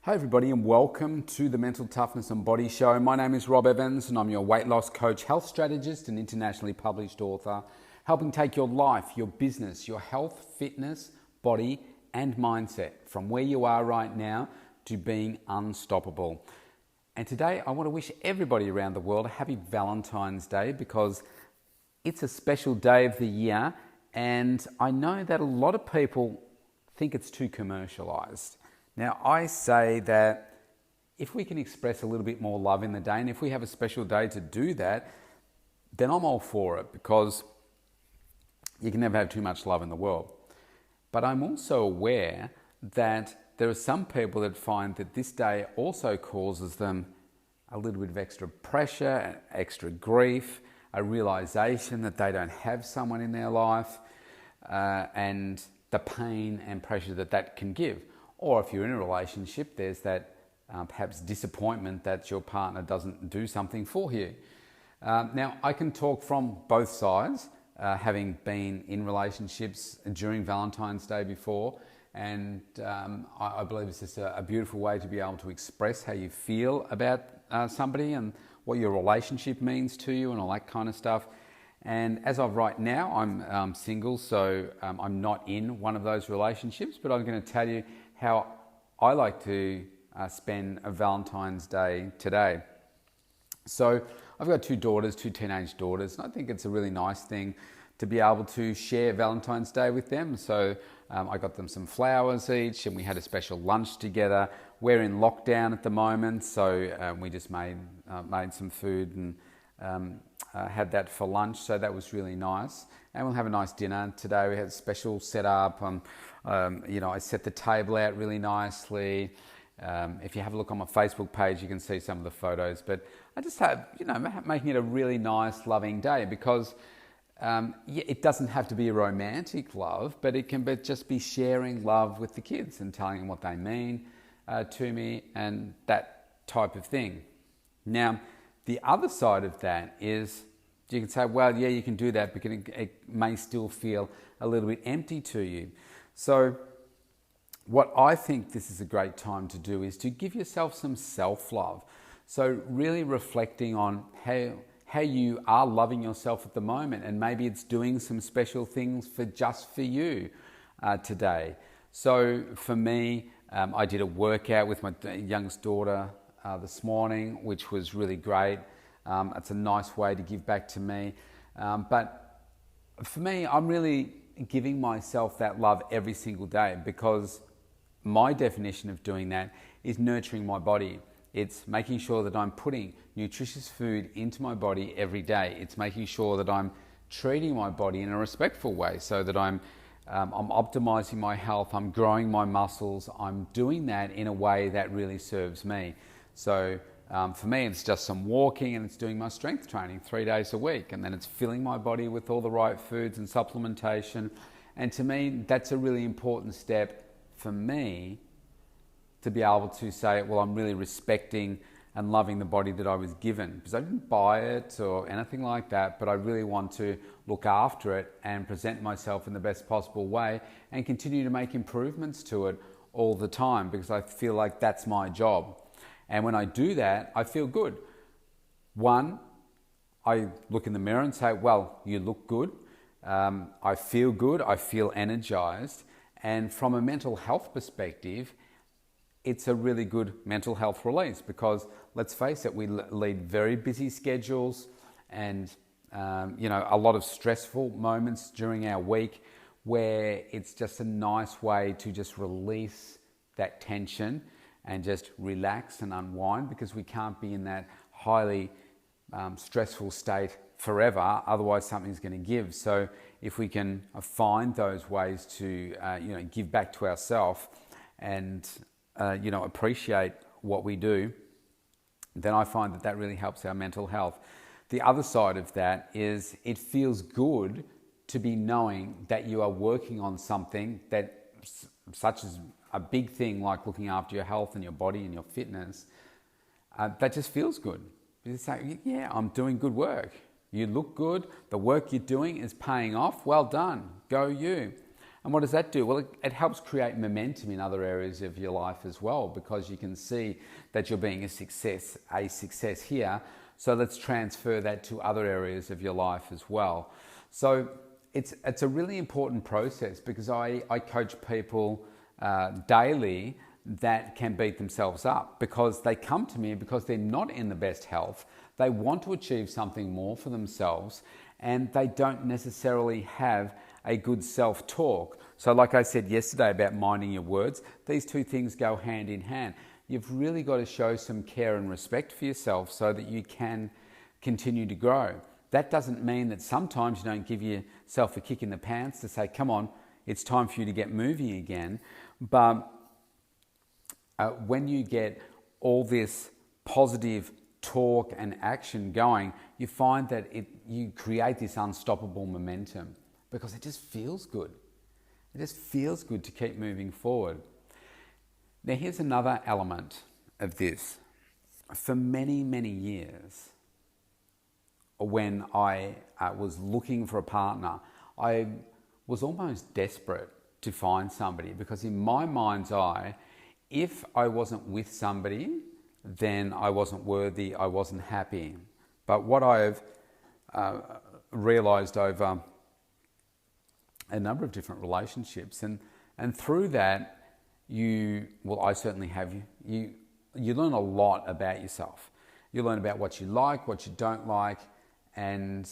Hi everybody and welcome to the Mental Toughness and Body Show. My name is Rob Evans and I'm your weight loss coach, health strategist and internationally published author, helping take your life, your business, your health, fitness, body and mindset from where you are right now to being unstoppable. And today I want to wish everybody around the world a happy Valentine's Day because it's a special day of the year and I know that a lot of people think it's too commercialized. Now, I say that if we can express a little bit more love in the day, and if we have a special day to do that, then I'm all for it because you can never have too much love in the world. But I'm also aware that there are some people that find that this day also causes them a little bit of extra pressure, extra grief, a realization that they don't have someone in their life, and the pain and pressure that can give. Or if you're in a relationship, there's that perhaps disappointment that your partner doesn't do something for you. Now, I can talk from both sides, having been in relationships during Valentine's Day before, and I believe it's just a beautiful way to be able to express how you feel about somebody and what your relationship means to you and all that kind of stuff. And as of right now, I'm single, so I'm not in one of those relationships, but I'm going to tell you how I like to spend a Valentine's Day today. So I've got two teenage daughters, and I think it's a really nice thing to be able to share Valentine's Day with them. So I got them some flowers each, and we had a special lunch together. We're in lockdown at the moment, so we just made some food and had that for lunch, so that was really nice. And we'll have a nice dinner today. We had a special setup. I set the table out really nicely. If you have a look on my Facebook page, you can see some of the photos. But I just have, making it a really nice, loving day because it doesn't have to be a romantic love, but it can just be sharing love with the kids and telling them what they mean to me and that type of thing. Now, the other side of that is you can say, well, yeah, you can do that, but it may still feel a little bit empty to you. So what I think this is a great time to do is to give yourself some self-love. So really reflecting on how you are loving yourself at the moment, and maybe it's doing some special things just for you today. So for me, I did a workout with my youngest daughter this morning, which was really great. It's a nice way to give back to me. But for me, I'm really giving myself that love every single day because my definition of doing that is nurturing my body. It's making sure that I'm putting nutritious food into my body every day. It's making sure that I'm treating my body in a respectful way so that I'm optimizing my health, I'm growing my muscles, I'm doing that in a way that really serves me. So for me, it's just some walking and it's doing my strength training 3 days a week. And then it's filling my body with all the right foods and supplementation. And to me, that's a really important step for me to be able to say, well, I'm really respecting and loving the body that I was given. Because I didn't buy it or anything like that, but I really want to look after it and present myself in the best possible way and continue to make improvements to it all the time because I feel like that's my job. And when I do that, I feel good. One, I look in the mirror and say, well, you look good. I feel good. I feel energized. And from a mental health perspective, it's a really good mental health release because let's face it, we lead very busy schedules and, a lot of stressful moments during our week where it's just a nice way to just release that tension and just relax and unwind because we can't be in that highly stressful state forever, otherwise something's going to give. So if we can find those ways to give back to ourselves and appreciate what we do, then I find that really helps our mental health. The other side of that is it feels good to be knowing that you are working on something that such as a big thing like looking after your health and your body and your fitness, that just feels good. You say, yeah, I'm doing good work. You look good. The work you're doing is paying off. Well done. Go you. And what does that do? Well, it helps create momentum in other areas of your life as well, because you can see that you're being a success here. So let's transfer that to other areas of your life as well. So it's a really important process, because I coach people daily that can beat themselves up, because they come to me because they're not in the best health. They want to achieve something more for themselves, and they don't necessarily have a good self-talk. So like I said yesterday about minding your words, these two things go hand in hand. You've really got to show some care and respect for yourself so that you can continue to grow. That doesn't mean that sometimes you don't give yourself a kick in the pants to say, come on, it's time for you to get moving again. But when you get all this positive talk and action going, you find that you create this unstoppable momentum, because it just feels good. It just feels good to keep moving forward. Now, here's another element of this. For many, many years, when I was looking for a partner, I was almost desperate to find somebody, because in my mind's eye, if I wasn't with somebody, then I wasn't worthy, I wasn't happy. But what I've realized over a number of different relationships, and through that, I certainly have, you learn a lot about yourself. You learn about what you like, what you don't like, and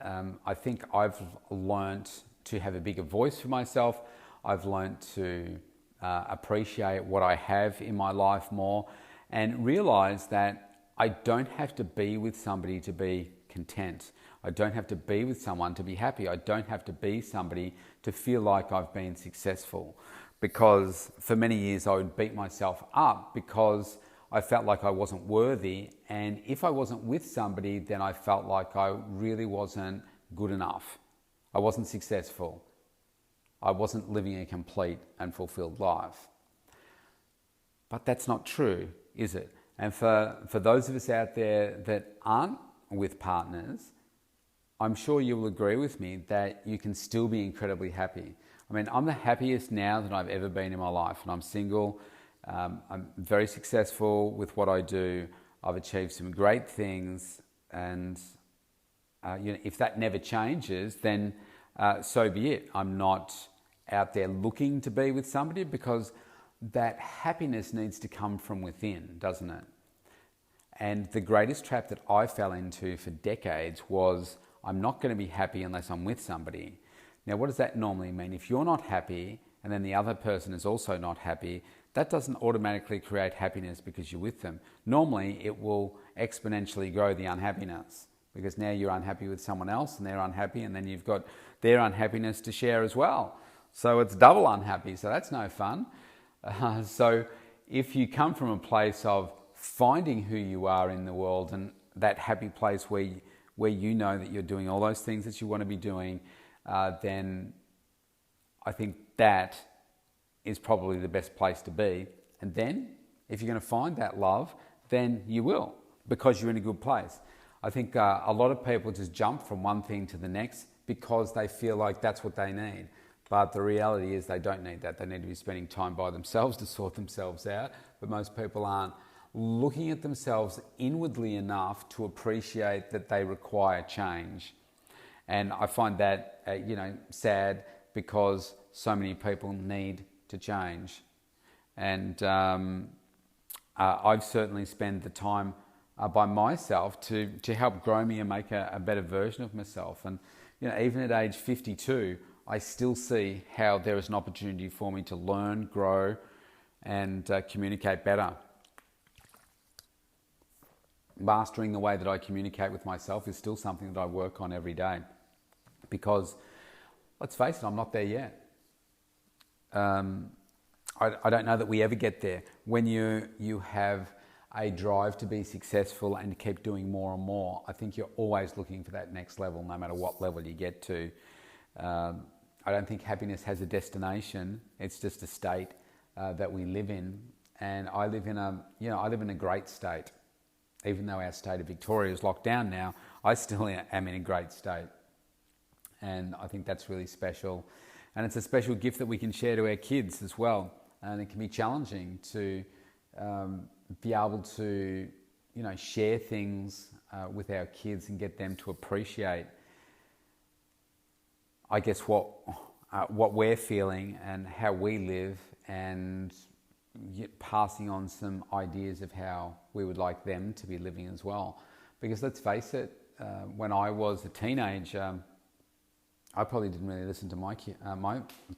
I think I've learned to have a bigger voice for myself. I've learned to appreciate what I have in my life more, and realize that I don't have to be with somebody to be content. I don't have to be with someone to be happy. I don't have to be somebody to feel like I've been successful. Because for many years I would beat myself up because I felt like I wasn't worthy, and if I wasn't with somebody, then I felt like I really wasn't good enough. I wasn't successful. I wasn't living a complete and fulfilled life. But that's not true, is it? And for those of us out there that aren't with partners, I'm sure you will agree with me that you can still be incredibly happy. I mean, I'm the happiest now that I've ever been in my life, and I'm single. I'm very successful with what I do. I've achieved some great things, and if that never changes, then so be it. I'm not out there looking to be with somebody, because that happiness needs to come from within, doesn't it? And the greatest trap that I fell into for decades was, I'm not going to be happy unless I'm with somebody. Now, what does that normally mean? If you're not happy and then the other person is also not happy, that doesn't automatically create happiness because you're with them. Normally, it will exponentially grow the unhappiness, because now you're unhappy with someone else and they're unhappy, and then you've got their unhappiness to share as well. So it's double unhappy, so that's no fun. So if you come from a place of finding who you are in the world, and that happy place where you know that you're doing all those things that you want to be doing, then I think that is probably the best place to be. And then if you're going to find that love, then you will, because you're in a good place. I think a lot of people just jump from one thing to the next because they feel like that's what they need. But the reality is they don't need that. They need to be spending time by themselves to sort themselves out. But most people aren't looking at themselves inwardly enough to appreciate that they require change. And I find that sad, because so many people need to change. And I've certainly spent the time by myself to help grow me and make a better version of myself. And even at age 52, I still see how there is an opportunity for me to learn, grow, and communicate better. Mastering the way that I communicate with myself is still something that I work on every day, because let's face it, I'm not there yet. I don't know that we ever get there. When you have a drive to be successful and to keep doing more and more, I think you're always looking for that next level, no matter what level you get to. I don't think happiness has a destination. It's just a state that we live in, and I live in a great state. Even though our state of Victoria is locked down now, I still am in a great state, and I think that's really special. And it's a special gift that we can share to our kids as well. And it can be challenging to be able to, share things with our kids and get them to appreciate, I guess, what we're feeling and how we live, and passing on some ideas of how we would like them to be living as well. Because let's face it, when I was a teenager, I probably didn't really listen to my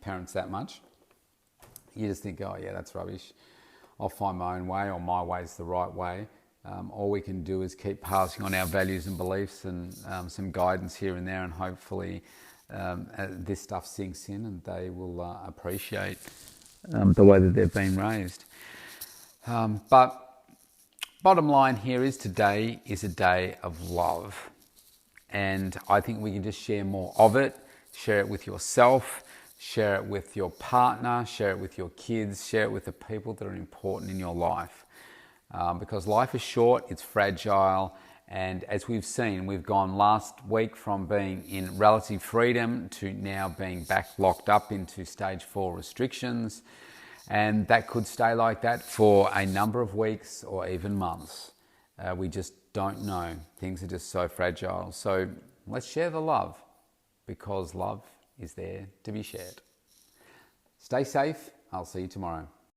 parents that much. You just think, oh yeah, that's rubbish. I'll find my own way, or my way's the right way. All we can do is keep passing on our values and beliefs and some guidance here and there, and hopefully this stuff sinks in and they will appreciate the way that they've been raised. But bottom line here is, today is a day of love. And I think we can just share more of it. Share it with yourself, share it with your partner, share it with your kids, share it with the people that are important in your life. Because life is short, it's fragile, and as we've seen, we've gone last week from being in relative freedom to now being back locked up into stage 4 restrictions. And that could stay like that for a number of weeks or even months. We just don't know. Things are just so fragile. So let's share the love, because love is there to be shared. Stay safe. I'll see you tomorrow.